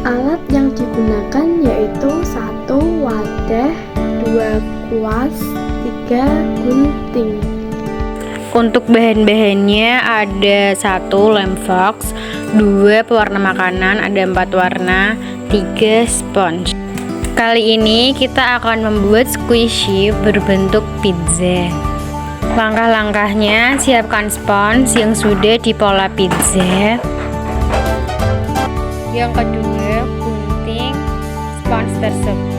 Alat yang digunakan yaitu 1 wadah, 2 kuas, 3 gunting. Untuk bahan-bahannya ada 1 lem fox, 2 pewarna makanan, ada 4 warna, 3 spons. Kali ini kita akan membuat squishy berbentuk pizza. Langkah-langkahnya, siapkan spons yang sudah dipola pizza. Yang kedua, gunting spons tersebut.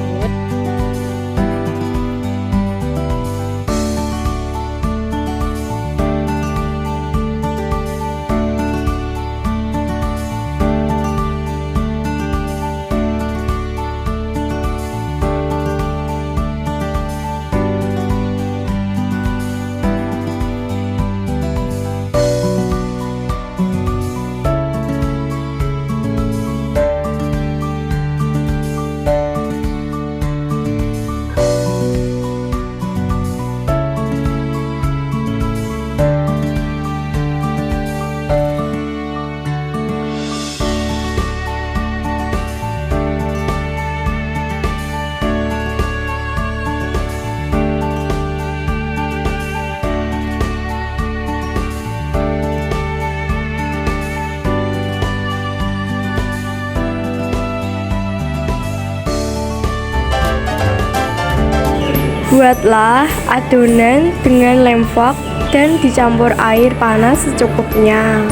Buatlah adonan dengan lem fox dan dicampur air panas secukupnya.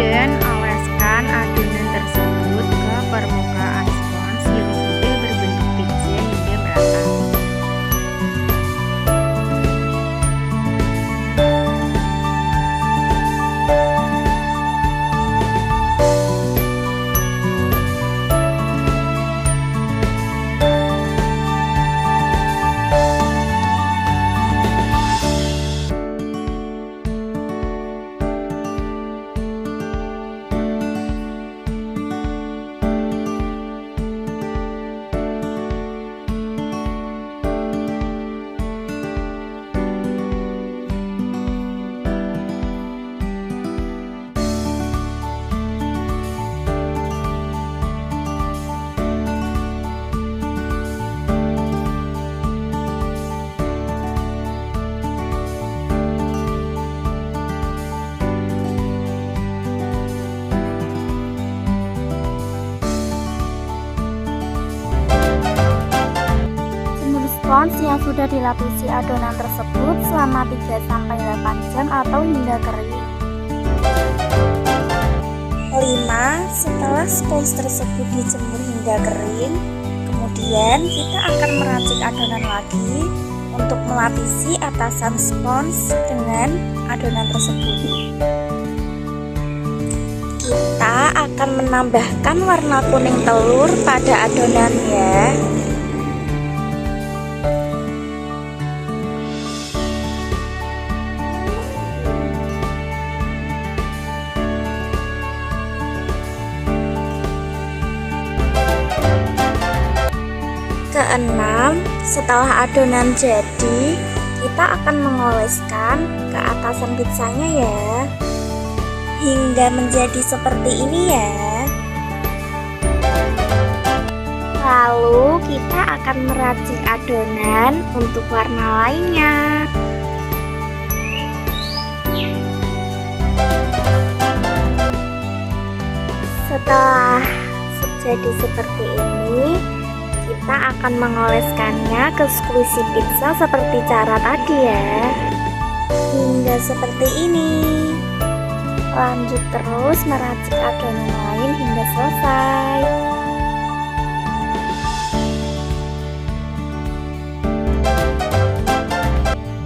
Dan oleskan adonan tersebut ke permukaan spons yang sudah berbentuk pizza hingga merata. Spons yang sudah dilapisi adonan tersebut selama 3-8 jam atau hingga kering. 5. Setelah spons tersebut dijemur hingga kering, kemudian kita akan meracik adonan lagi untuk melapisi atasan spons dengan adonan tersebut. Kita akan menambahkan warna kuning telur pada adonannya. Keenam, setelah adonan jadi, kita akan mengoleskan ke atasan pizzanya ya, hingga menjadi seperti ini ya. Lalu kita akan meracik adonan untuk warna lainnya. Setelah jadi seperti ini, kita akan mengoleskannya ke squishy pizza seperti cara tadi ya, hingga seperti ini. Lanjut terus meracik adonan lain hingga selesai.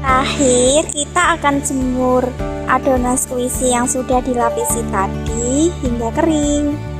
Terakhir, kita akan jemur adonan squishy yang sudah dilapisi tadi hingga kering.